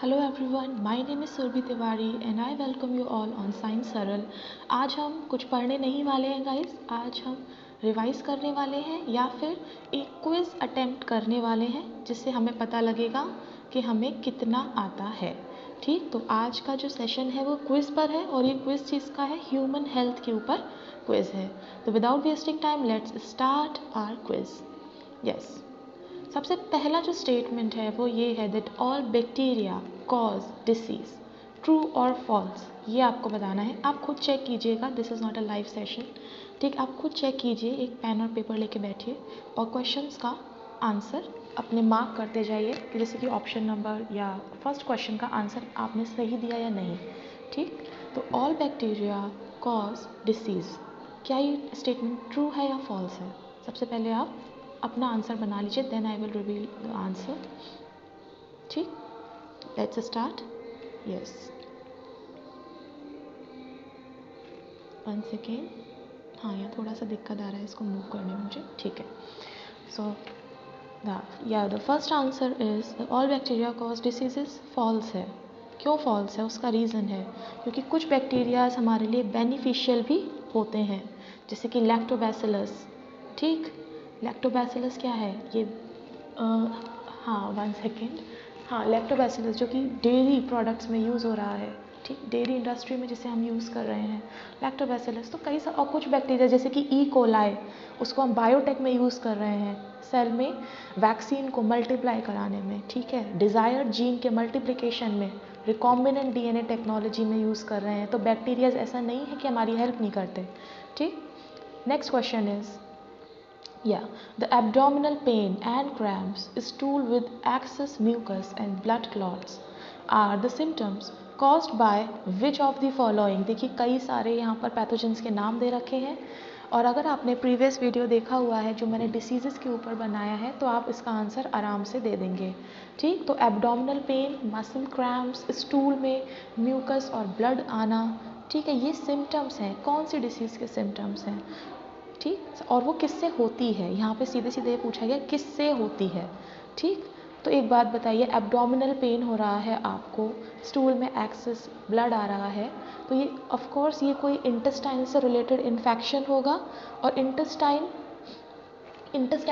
Hello everyone, my name is Surbhi Tiwari and I welcome you all on science Saral. आज हम कुछ पढ़ने नहीं वाले हैं गाइस, आज हम रिवाइज करने वाले हैं या फिर एक क्विज़ अटेम्प्ट करने वाले हैं जिससे हमें पता लगेगा कि हमें कितना आता है। ठीक, तो आज का जो सेशन है वो क्विज़ पर है और ये क्विज़ चीज़ का है, ह्यूमन हेल्थ के ऊपर क्विज़ है। तो without wasting time let's start our quiz. Yes, सबसे पहला जो स्टेटमेंट है वो ये है that all bacteria cause disease, true और फॉल्स। ये आपको बताना है, आप खुद चेक कीजिएगा, this is not a live session. ठीक, आप खुद चेक कीजिए, एक पेन और पेपर लेके बैठिए और क्वेश्चंस का आंसर अपने मार्क करते जाइए कि जैसे कि ऑप्शन नंबर या फर्स्ट क्वेश्चन का आंसर आपने सही दिया या नहीं। ठीक, तो ऑल बैक्टीरिया कॉज डिसीज़, क्या ये स्टेटमेंट ट्रू है या फॉल्स है? सबसे पहले आप अपना आंसर बना लीजिए, then I will reveal the answer. ठीक, let's start. Yes, one second. हाँ, यहाँ थोड़ा सा दिक्कत आ रहा है, इसको मूव करने में मुझे। ठीक है, so the first answer is all bacteria cause diseases false है। क्यों फॉल्स है? उसका रीज़न है क्योंकि कुछ बैक्टीरियाज हमारे लिए बेनिफिशियल भी होते हैं, जैसे कि लैक्टोबैसिलस। ठीक, लैक्टोबैसिलस क्या है ये? हाँ, वन सेकेंड। हाँ, लैक्टोबैसिलस जो कि डेयरी प्रोडक्ट्स में यूज़ हो रहा है। ठीक, डेयरी इंडस्ट्री में जिसे हम यूज़ कर रहे हैं लैक्टोबैसिलस। तो कई सारे और कुछ बैक्टीरिया जैसे कि ई कोलाई, उसको हम बायोटेक में यूज़ कर रहे हैं, सेल में वैक्सीन को मल्टीप्लाई कराने में। ठीक है, डिज़ायर्ड जीन के मल्टीप्लिकेशन में, रिकॉम्बिनेंट डीएनए टेक्नोलॉजी में यूज़ कर रहे हैं। तो बैक्टीरियाज ऐसा नहीं है कि हमारी हेल्प नहीं करते। ठीक, next question is the abdominal pain and cramps, stool with excess mucus and blood clots are the symptoms caused by which of the following? देखिए कई सारे यहाँ पर पैथोजेंस के नाम दे रखे हैं और अगर आपने प्रीवियस वीडियो देखा हुआ है जो मैंने डिसीजेस के ऊपर बनाया है तो आप इसका आंसर आराम से दे देंगे। ठीक, तो abdominal pain, muscle cramps, stool में म्यूकस और ब्लड आना, ठीक है, ये सिम्टम्स हैं। कौन सी डिसीज़ के सिम्टम्स हैं? ठीक, और वो किससे होती है? यहाँ पे सीधे सीधे पूछा गया किससे होती है। ठीक, तो एक बात बताइए, एब्डोमिनल पेन हो रहा है आपको, स्टूल में एक्सेस ब्लड आ रहा है, तो ये ऑफ कोर्स ये कोई इंटेस्टाइन से रिलेटेड इन्फेक्शन होगा। और इंटेस्टाइन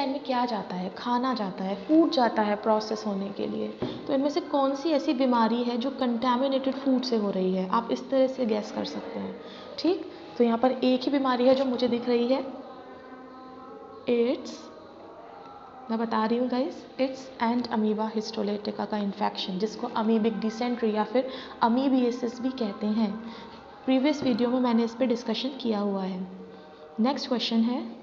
में क्या जाता है? खाना जाता है, फूड जाता है प्रोसेस होने के लिए। तो इनमें से कौन सी ऐसी बीमारी है जो कंटेमिनेटेड फूड से हो रही है? आप इस तरह से गैस कर सकते हैं। ठीक, तो यहाँ पर एक ही बीमारी है जो मुझे दिख रही है, इट्स, मैं बता रही हूँ guys, it's and amoeba histolytica का इन्फेक्शन, जिसको अमीबिक डिसेंट्री या फिर अमीबिएसिस भी कहते हैं। प्रीवियस वीडियो में मैंने इस पर डिस्कशन किया हुआ है। नेक्स्ट क्वेश्चन है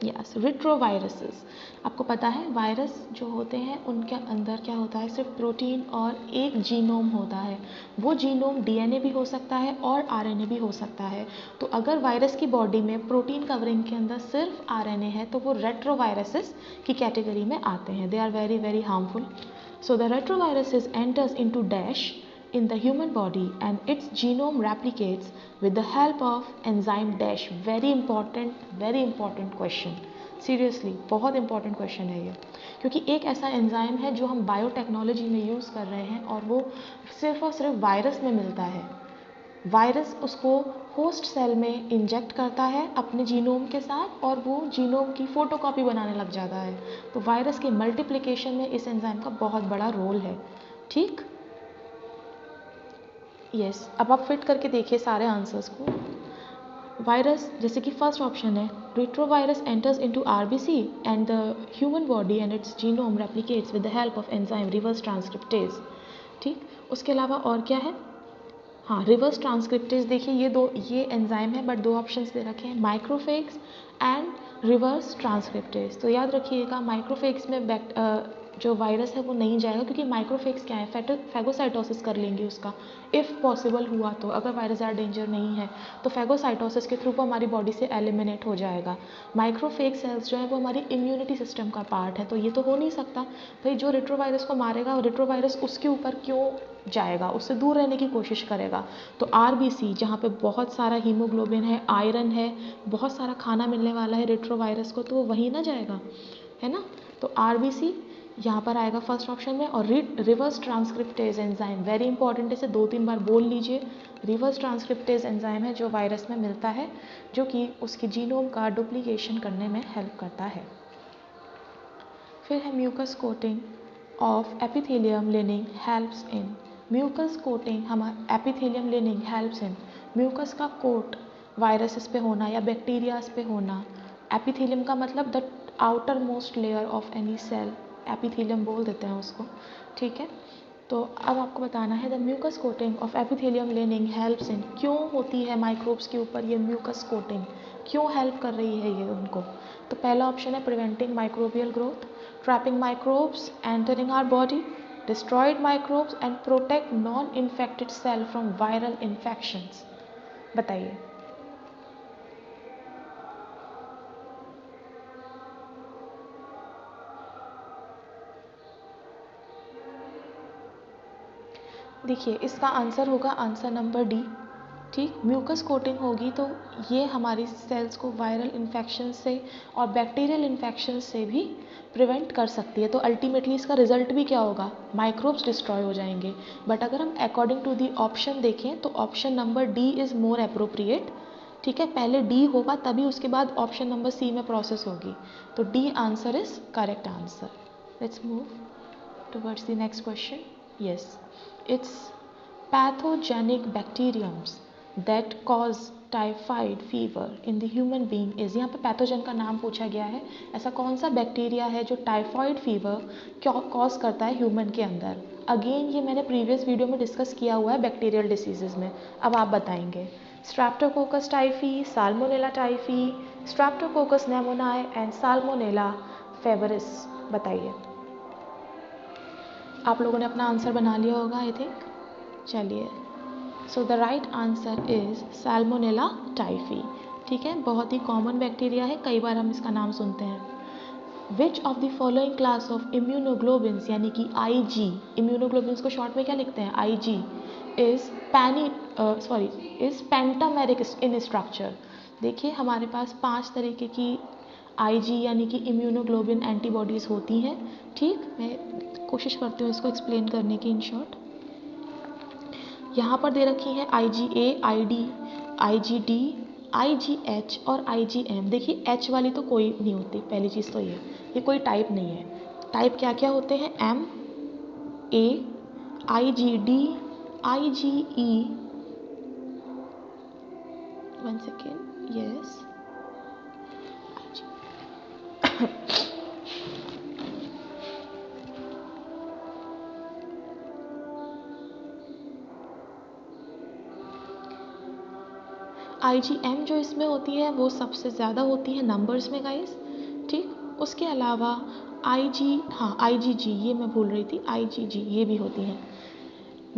यस, रिट्रोवायरसेस। आपको पता है वायरस जो होते हैं उनके अंदर क्या होता है? सिर्फ प्रोटीन और एक जीनोम होता है। वो जीनोम डीएनए भी हो सकता है और आरएनए भी हो सकता है। तो अगर वायरस की बॉडी में प्रोटीन कवरिंग के अंदर सिर्फ आरएनए है तो वो रेट्रोवायरसेस की कैटेगरी में आते हैं। They are very very harmful. So the retroviruses enters into dash in the human body and its genome replicates with the help of enzyme dash. very important question, seriously बहुत important question है ये, क्योंकि एक ऐसा enzyme है जो हम biotechnology में यूज़ कर रहे हैं और वो सिर्फ और सिर्फ वायरस में मिलता है। वायरस उसको होस्ट सेल में इंजेक्ट करता है अपने जीनोम के साथ और वो जीनोम की फ़ोटोकॉपी बनाने लग जाता है। तो वायरस के मल्टीप्लिकेशन में इस एंजाइम का बहुत बड़ा रोल है। ठीक, यस, अब आप फिट करके देखिए सारे आंसर्स को। वायरस जैसे कि फर्स्ट ऑप्शन है, retrovirus enters into RBC and the human body and it's genome replicates with the help of enzyme reverse transcriptase. ठीक, उसके अलावा और क्या है? हाँ, रिवर्स ट्रांसक्रिप्टेज। देखिए ये एंजाइम है बट दो ऑप्शंस दे रखे हैं, माइक्रोफेग्स एंड रिवर्स ट्रांसक्रिप्टेज। तो याद रखिएगा माइक्रोफेग्स में जो वायरस है वो नहीं जाएगा, क्योंकि माइक्रोफेग्स क्या है? फैगोसाइटोसिस कर लेंगे उसका, इफ़ पॉसिबल हुआ तो। अगर वायरस ज़्यादा डेंजर नहीं है तो फैगोसाइटोसिस के थ्रू वो हमारी बॉडी से एलिमिनेट हो जाएगा। माइक्रोफेग सेल्स जो है वो हमारी इम्यूनिटी सिस्टम का पार्ट है, तो ये तो हो नहीं सकता। भाई जो रेट्रोवायरस को मारेगा, रेट्रोवायरस उसके ऊपर क्यों जाएगा? उससे दूर रहने की कोशिश करेगा। तो आरबीसी जहाँ पे बहुत सारा हीमोग्लोबिन है, आयरन है, बहुत सारा खाना मिलने वाला है रेट्रोवायरस को, तो वो वहीं ना जाएगा, है ना? तो आरबीसी यहाँ पर आएगा फर्स्ट ऑप्शन में। और reverse transcriptase enzyme, very important, इसे 2-3 बार बोल लीजिए। रिवर्स ट्रांसक्रिप्टेज एंजाइम है जो वायरस में मिलता है, जो कि उसके जीनोम का डुप्लीकेशन करने में हेल्प करता है। फिर है mucus coating of epithelium lining helps in. Mucus coating हमारा epithelium lining helps in, mucus का कोट वायरसेस पे होना या बैक्टीरियाज पे होना। एपिथेलियम का मतलब the outer most layer of any cell, epithelium बोल देते हैं उसको, ठीक है। तो अब आपको बताना है the mucus coating of epithelium lining helps in, क्यों होती है माइक्रोब्स के ऊपर ये म्यूकस कोटिंग, क्यों हेल्प कर रही है ये उनको। तो पहला ऑप्शन है preventing microbial growth, trapping microbes entering our body, destroyed microbes and protect non infected cell from viral infections. बताइए। देखिए इसका आंसर होगा आंसर नंबर डी, ठीक। म्यूकस कोटिंग होगी तो ये हमारी सेल्स को वायरल इन्फेक्शन से और बैक्टीरियल इन्फेक्शन से भी प्रिवेंट कर सकती है। तो अल्टीमेटली इसका रिजल्ट भी क्या होगा, माइक्रोब्स डिस्ट्रॉय हो जाएंगे। बट अगर हम अकॉर्डिंग टू दी ऑप्शन देखें तो option number D is more appropriate, ठीक है। पहले डी होगा तभी उसके बाद ऑप्शन नंबर सी में प्रोसेस होगी। तो D answer is correct answer. Let's move towards the next question. Yes, it's pathogenic bacteriums that cause typhoid fever in the human being is. यहाँ पे पैथोजन का नाम पूछा गया है, ऐसा कौन सा बैक्टीरिया है जो टाइफाइड फीवर कॉज करता है ह्यूमन के अंदर। अगेन ये मैंने प्रीवियस वीडियो में डिस्कस किया हुआ है बैक्टीरियल डिसीजेज में। अब आप बताएंगे streptococcus typhi, salmonella typhi, streptococcus pneumoniae and salmonella फेवरिस। बताइए। आप लोगों ने अपना आंसर बना लिया होगा आई थिंक। चलिए, so the right answer is salmonella typhi, ठीक है। बहुत ही कॉमन बैक्टीरिया है, कई बार हम इसका नाम सुनते हैं। Which of the following class of immunoglobins, यानी कि IG, इम्यूनोग्लोबिन्स को शॉर्ट में क्या लिखते हैं, IG, is pentameric in structure. देखिए हमारे पास 5 तरीके की IG यानी कि इम्यूनोग्लोबिन एंटीबॉडीज़ होती हैं, ठीक। मैं कोशिश करती हूँ इसको एक्सप्लेन करने की इन शॉर्ट। यहाँ पर दे रखी है IgA, ID, IgD, IgH और IgM। देखिए H वाली तो कोई नहीं होती, पहली चीज़ तो ये कोई टाइप नहीं है। टाइप क्या क्या होते हैं, M, A, IgD, IgE, 1 second, yes, IgM जो इसमें होती है वो सबसे ज़्यादा होती है नंबर्स में गाइस, ठीक। उसके अलावा IgG, ये मैं भूल रही थी, IgG ये भी होती है।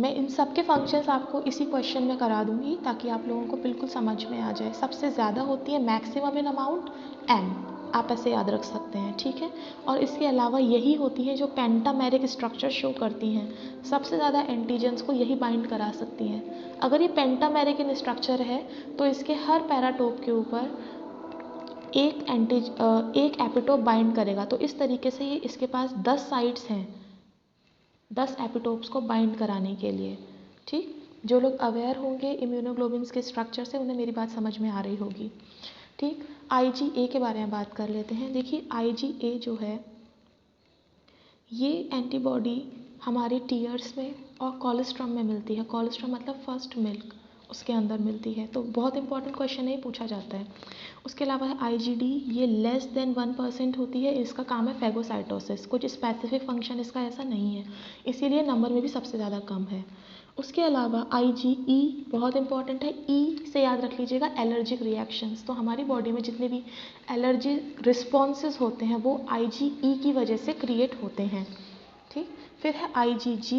मैं इन सब के फंक्शंस आपको इसी क्वेश्चन में करा दूंगी ताकि आप लोगों को बिल्कुल समझ में आ जाए। सबसे ज़्यादा होती है मैक्सिमम इन अमाउंट M, आप ऐसे याद रख सकते हैं, ठीक है। और इसके अलावा यही होती हैं जो पेंटामेरिक स्ट्रक्चर शो करती हैं, सबसे ज़्यादा एंटीजन्स को यही बाइंड करा सकती हैं। अगर ये पेंटामेरिक इन स्ट्रक्चर है तो इसके हर पैराटोप के ऊपर एक एपिटोप बाइंड करेगा। तो इस तरीके से ये इसके पास 10 साइट्स हैं 10 एपिटोप्स को बाइंड कराने के लिए, ठीक। जो लोग अवेयर होंगे इम्यूनोग्लोबिन्स के स्ट्रक्चर से उन्हें मेरी बात समझ में आ रही होगी, ठीक। IgA के बारे में बात कर लेते हैं। देखिए IgA जो है ये एंटीबॉडी हमारे टीयर्स में और कोलेस्ट्रम में मिलती है। कोलेस्ट्रम मतलब फर्स्ट मिल्क, उसके अंदर मिलती है। तो बहुत इंपॉर्टेंट क्वेश्चन है, पूछा जाता है। उसके अलावा है IgD, ये लेस देन 1% होती है, इसका काम है फैगोसाइटोसिस, कुछ स्पेसिफिक फंक्शन इसका ऐसा नहीं है, इसीलिए नंबर में भी सबसे ज़्यादा कम है। उसके अलावा IgE बहुत इंपॉर्टेंट है, E से याद रख लीजिएगा एलर्जिक रिएक्शंस। तो हमारी बॉडी में जितने भी एलर्जी रिस्पॉन्सेज होते हैं वो IgE की वजह से क्रिएट होते हैं, ठीक। फिर है IgG,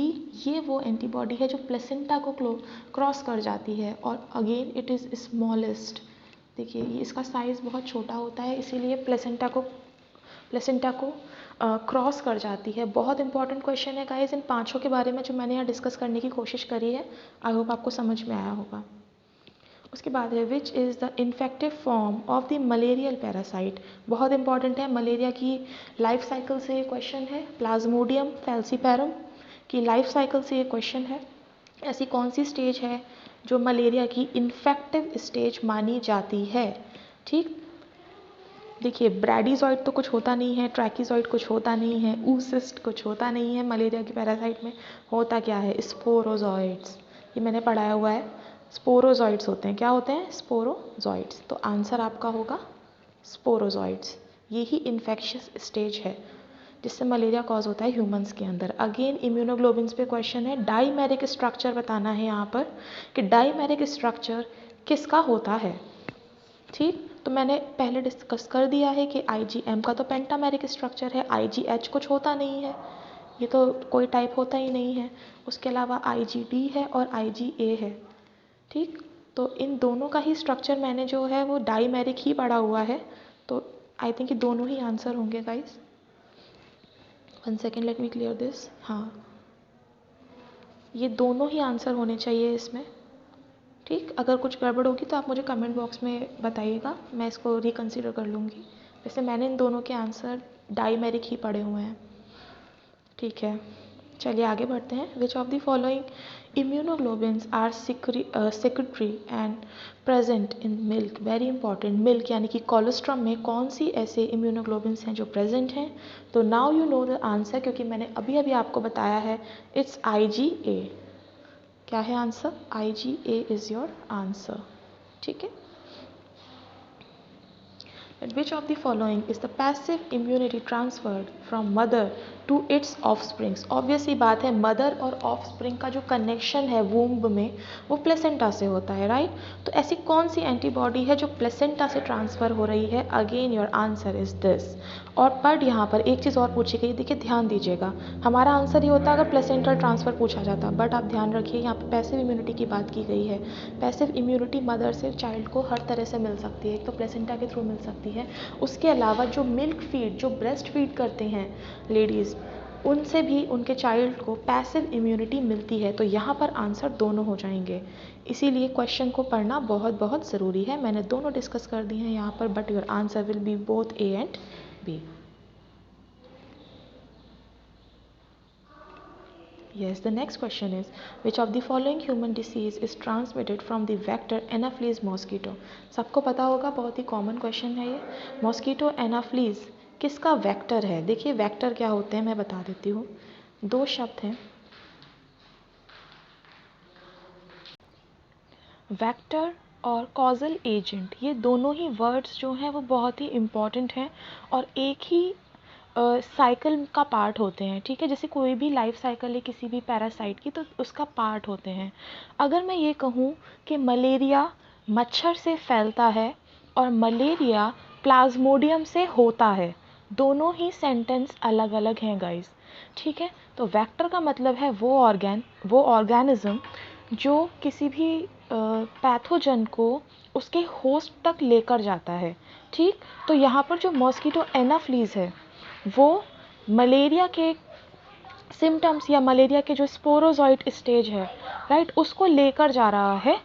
ये वो एंटीबॉडी है जो प्लेसेंटा को क्रॉस कर जाती है और अगेन इट इज़ स्मॉलेस्ट। देखिए ये इसका साइज़ बहुत छोटा होता है, इसीलिए प्लेसेंटा को क्रॉस कर जाती है। बहुत इंपॉर्टेंट क्वेश्चन है गाइस, इन पांचों के बारे में जो मैंने यहाँ डिस्कस करने की कोशिश करी है। आई होप आपको समझ में आया होगा। उसके बाद है which is the infective form of the malarial parasite. बहुत इंपॉर्टेंट है, मलेरिया की लाइफ साइकिल से ये क्वेश्चन है। प्लाज्मोडियम फैल्सीपैरम की लाइफ साइकिल से ये क्वेश्चन है। ऐसी कौन सी स्टेज है जो मलेरिया की इन्फेक्टिव स्टेज मानी जाती है? ठीक, देखिए ब्रैडीजॉइड तो कुछ होता नहीं है, ट्रैकिजॉइड कुछ होता नहीं है, ऊसिस्ट कुछ होता नहीं है। मलेरिया की पैरासाइट में होता क्या है? स्पोरोजॉइड्स। ये मैंने पढ़ाया हुआ है, स्पोरोजॉइड्स होते हैं। क्या होते हैं? स्पोरोजॉइड्स। तो आंसर आपका होगा स्पोरोजॉइड्स। यही इन्फेक्शियस स्टेज है जिससे मलेरिया कॉज होता है ह्यूमंस के अंदर। अगेन इम्यूनोग्लोबिन्स पे क्वेश्चन है, डाइमेरिक स्ट्रक्चर बताना है यहाँ पर कि डाइमेरिक स्ट्रक्चर किसका होता है। ठीक, तो मैंने पहले डिस्कस कर दिया है कि IgM का तो पेंटामेरिक स्ट्रक्चर है, IgH कुछ होता नहीं है, ये तो कोई टाइप होता ही नहीं है। उसके अलावा IgD है और IgA है। ठीक, तो इन दोनों का ही स्ट्रक्चर मैंने जो है वो डाइमेरिक ही पढ़ा हुआ है, तो आई थिंक ये दोनों ही आंसर होंगे guys. 1 second, let me clear this. हाँ, ये दोनों ही आंसर होने चाहिए इसमें। ठीक, अगर कुछ गड़बड़ होगी तो आप मुझे कमेंट बॉक्स में बताइएगा, मैं इसको रिकंसीडर कर लूँगी। वैसे मैंने इन दोनों के आंसर डाइमेरिक ही पढ़े हुए हैं। ठीक है, चलिए आगे बढ़ते हैं। Which of the following immunoglobins are secretory and present in milk? Very important, milk यानी कि कोलेस्ट्रम में कौन सी ऐसे इम्यूनोग्लोबिन्स हैं जो प्रेजेंट हैं? तो now you know the answer, क्योंकि मैंने अभी अभी आपको बताया है, इट्स IgA। क्या है आंसर? IgA is your answer. ठीक है, which of the following is the passive immunity transferred from mother to its offsprings? Obviously बात है, मदर और ऑफस्प्रिंग का जो कनेक्शन है वूम्ब में वो प्लेसेंटा से होता है, राइट? तो ऐसी कौन सी एंटीबॉडी है जो प्लेसेंटा से ट्रांसफ़र हो रही है? Again your answer is this. और बट यहाँ पर एक चीज़ और पूछी गई, देखिए ध्यान दीजिएगा, हमारा आंसर ये होता अगर प्लेसेंटल ट्रांसफ़र पूछा जाता, बट आप ध्यान रखिए यहाँ पर पैसिव इम्यूनिटी की बात की गई है। पैसिव इम्यूनिटी मदर से चाइल्ड को हर तरह से मिल सकती है, एक तो प्लेसेंटा के थ्रू मिल सकती है, उसके अलावा जो मिल्क फीड, जो ब्रेस्ट फीड करते हैं लेडीज़, उनसे भी उनके चाइल्ड को पैसिव इम्यूनिटी मिलती है। तो यहाँ पर आंसर दोनों हो जाएंगे, इसीलिए क्वेश्चन को पढ़ना बहुत बहुत ज़रूरी है। मैंने दोनों डिस्कस कर दिए हैं यहाँ पर, but your answer will B both A and B। Yes, the next question is, which of the following human disease is transmitted from the vector Anopheles mosquito? सबको पता होगा, बहुत ही कॉमन क्वेश्चन है ये। मॉस्कीटो एनाफ्लीज किसका vector है? देखिए vector क्या होते हैं मैं बता देती हूँ, दो शब्द हैं, वेक्टर और कॉजल एजेंट। ये दोनों ही वर्ड्स जो हैं वो बहुत ही इम्पॉर्टेंट हैं और एक ही साइकिल का पार्ट होते हैं। ठीक है, जैसे कोई भी लाइफ साइकिल है किसी भी पैरासाइट की, तो उसका पार्ट होते हैं। अगर मैं ये कहूँ कि मलेरिया मच्छर से फैलता है और मलेरिया प्लाज्मोडियम से होता है, दोनों ही सेंटेंस अलग अलग हैं गाइस। ठीक है, तो वेक्टर का मतलब है वो ऑर्गेनिज्म जो किसी भी पैथोजन को उसके होस्ट तक लेकर जाता है। ठीक, तो यहाँ पर जो मॉस्किटो एनाफ्लीज है वो मलेरिया के सिम्टम्स या मलेरिया के जो स्पोरोजॉइट स्टेज है, राइट, उसको लेकर जा रहा है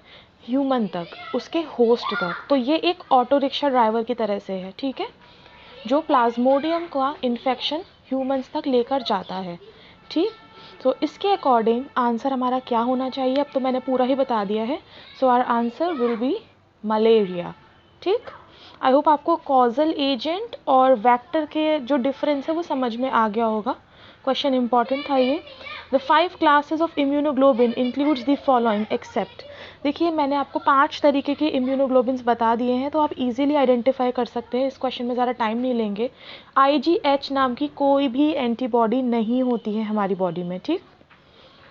ह्यूमन तक, उसके होस्ट तक। तो ये एक ऑटो रिक्शा ड्राइवर की तरह से है, ठीक है, जो प्लाज्मोडियम का इन्फेक्शन ह्यूमंस तक लेकर जाता है। ठीक, तो इसके अकॉर्डिंग आंसर हमारा क्या होना चाहिए? अब तो मैंने पूरा ही बता दिया है। So our answer will be malaria. ठीक, आई होप आपको कॉजल एजेंट और वेक्टर के जो डिफरेंस है वो समझ में आ गया होगा। क्वेश्चन इंपॉर्टेंट था ये। The 5 classes of immunoglobulin includes the following except. देखिए मैंने आपको 5 तरीके के इम्यूनोग्लोबिन्स बता दिए हैं, तो आप इजीली आइडेंटिफाई कर सकते हैं। इस क्वेश्चन में ज़्यादा टाइम नहीं लेंगे। IgH नाम की कोई भी एंटीबॉडी नहीं होती है हमारी बॉडी में। ठीक,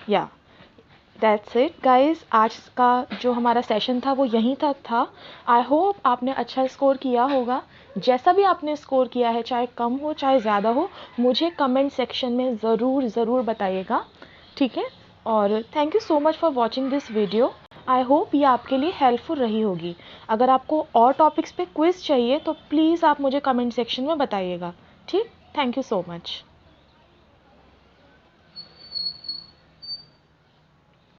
या दैट्स इट गाइज। आज का जो हमारा सेशन था वो यहीं तक था। आई होप आपने अच्छा स्कोर किया होगा। जैसा भी आपने स्कोर किया है, चाहे कम हो चाहे ज़्यादा हो, मुझे कमेंट सेक्शन में ज़रूर बताइएगा। ठीक है, और thank you so much for watching this video. I hope ये आपके लिए हेल्पफुल रही होगी। अगर आपको और टॉपिक्स पे क्विज़ चाहिए तो प्लीज़ आप मुझे कमेंट सेक्शन में बताइएगा। ठीक, थैंक यू सो मच।